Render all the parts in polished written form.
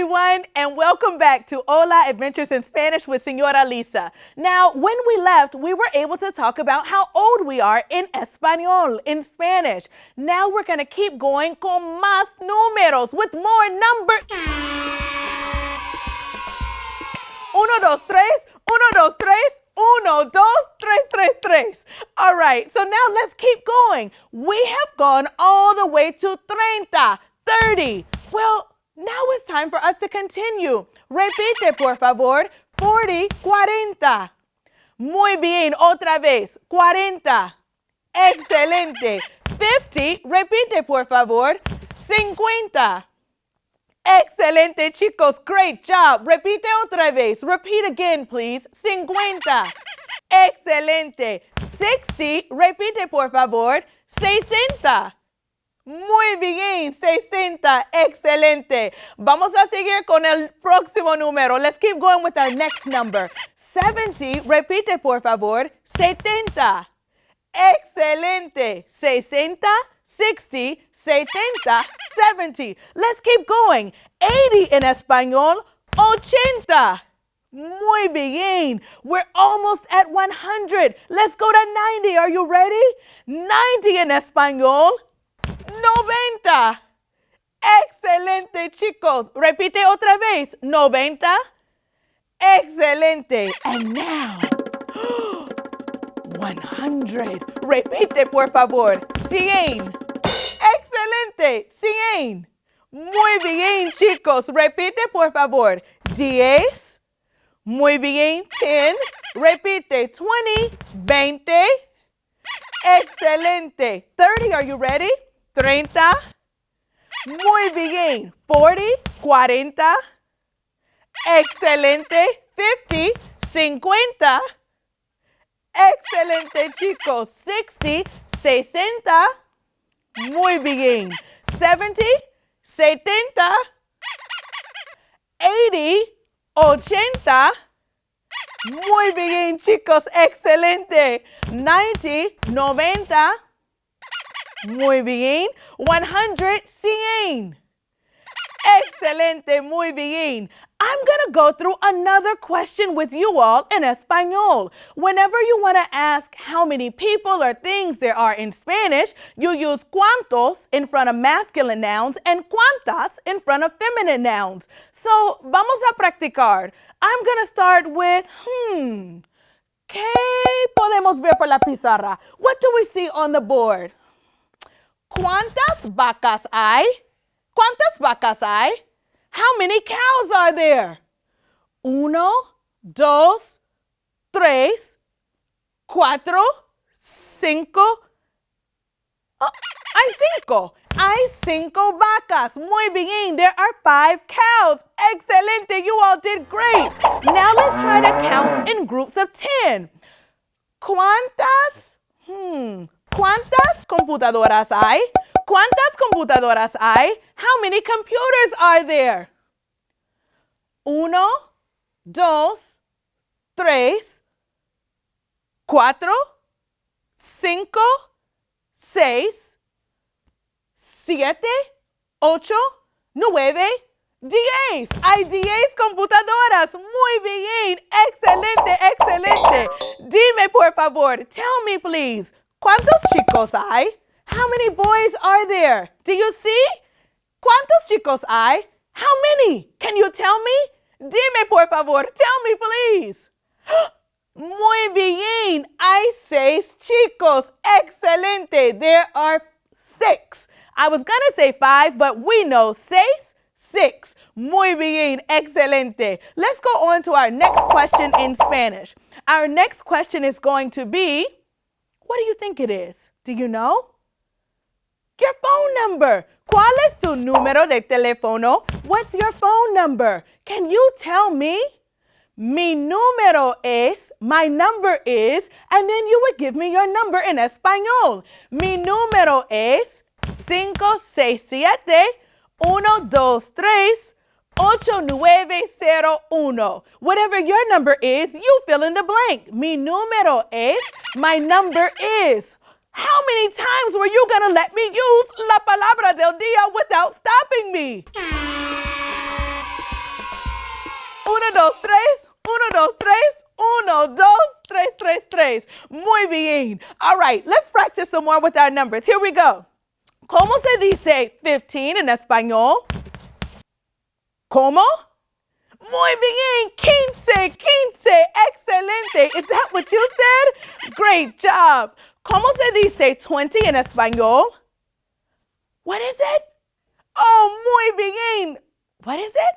everyone, and welcome back to Hola Adventures in Spanish with Señora Lisa. Now, when we left, we were able to talk about how old we are in Español, in Spanish. Now we're going to keep going con más números, with more numbers. Uno, dos, tres. Uno, dos, tres. Uno, dos, tres, tres, tres. All right, so now let's keep going. We have gone all the way to 30. Well, now it's time for us to continue. Repite, por favor. 40. Muy bien, otra vez. 40. Excelente. 50. Repite, por favor. 50. Excelente, chicos. Great job. Repite otra vez. Repeat again, please. 50. Excelente. 60. Repite, por favor. 60. Muy bien, 60. Excelente. Vamos a seguir con el próximo número. Let's keep going with our next number. 70. Repite, por favor. 70. Excelente. 60, 60, 70, 70. Let's keep going. 80 en español. 80. Muy bien. We're almost at 100. Let's go to 90. Are you ready? 90 en español. 90. Excelente, chicos. Repite otra vez. 90. Excelente. And now, 100. Repite, por favor. 100. Excelente. 100. Muy bien, chicos. Repite, por favor. 10. Muy bien. 10. Repite. 20. 20. Excelente. 30. Are you ready? 30. Muy bien. 40. 40. Excelente. 50. 50. Excelente, chicos. 60. 60. Muy bien. 70. 70. 80. 80. Muy bien, chicos. Excelente. 90. 90. Muy bien. 100. 100. Excelente. Muy bien. I'm going to go through another question with you all in Espanol. Whenever you want to ask how many people or things there are in Spanish, you use cuantos in front of masculine nouns and cuantas in front of feminine nouns. So, vamos a practicar. I'm going to start with, ¿qué podemos ver por la pizarra? What do we see on the board? ¿Cuántas vacas hay? ¿Cuántas vacas hay? How many cows are there? 1, 2, 3, 4, 5. Hay 5. Hay 5 vacas. Muy bien. There are 5 cows. Excelente. You all did great. Now let's try to count in groups of 10. ¿Cuántas computadoras hay? ¿Cuántas computadoras hay? How many computers are there? 1, 2, 3, 4, 5, 6, 7, 8, 9, 10. Hay 10 computadoras. Muy bien. Excelente, excelente. Dime, por favor. Tell me, please. ¿Cuántos chicos hay? How many boys are there? Do you see? ¿Cuántos chicos hay? How many? Can you tell me? Dime, por favor. Tell me, please. Muy bien. Hay 6 chicos. Excelente. There are 6. I was going to say 5, but we know 6. Muy bien. Excelente. Let's go on to our next question in Spanish. Our next question is going to be, what do you think it is? Do you know? Your phone number. ¿Cuál es tu número de teléfono? What's your phone number? Can you tell me? Mi número es, my number is, and then you would give me your number in español. Mi número es 567-123-8901. Whatever your number is, you fill in the blank. Mi número es, my number is. How many times were you going to let me use la palabra del día without stopping me? Uno, dos, tres. Uno, dos, tres. Uno, dos, tres, tres, tres. Muy bien. All right, let's practice some more with our numbers. Here we go. ¿Cómo se dice 15 en español? ¿Cómo? Muy bien, 15, 15, excelente. Is that what you said? Great job. ¿Cómo se dice 20 en español? What is it? Oh, muy bien. What is it?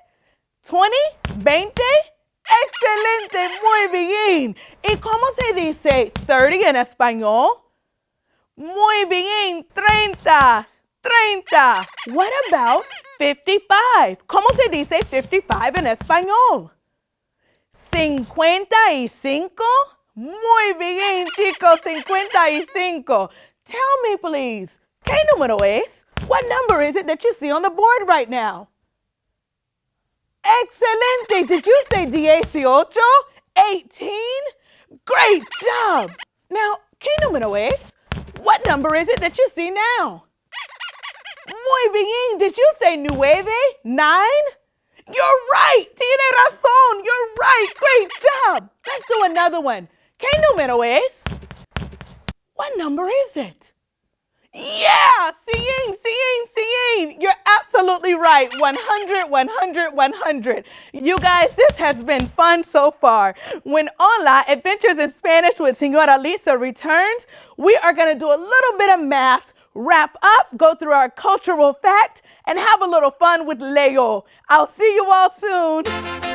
20, 20. Excelente, muy bien. ¿Y cómo se dice 30 en español? Muy bien, 30, 30. What about 55? ¿Cómo se dice 55 en español? 55. Muy bien, chicos, 55. Tell me, please, ¿qué número es? What number is it that you see on the board right now? Excelente. Did you say 18? 18? Great job. Now, ¿qué número es? What number is it that you see now? Muy bien. Did you say 9? 9? You're right. Tiene razón. You're right. Great job. Let's do another one. ¿Qué número es? What number is it? Yeah, 100, 100, 100. You're absolutely right. 100, 100, 100. You guys, this has been fun so far. When Hola Adventures in Spanish with Senora Lisa returns, we are going to do a little bit of math, wrap up, go through our cultural fact, and have a little fun with Leo. I'll see you all soon.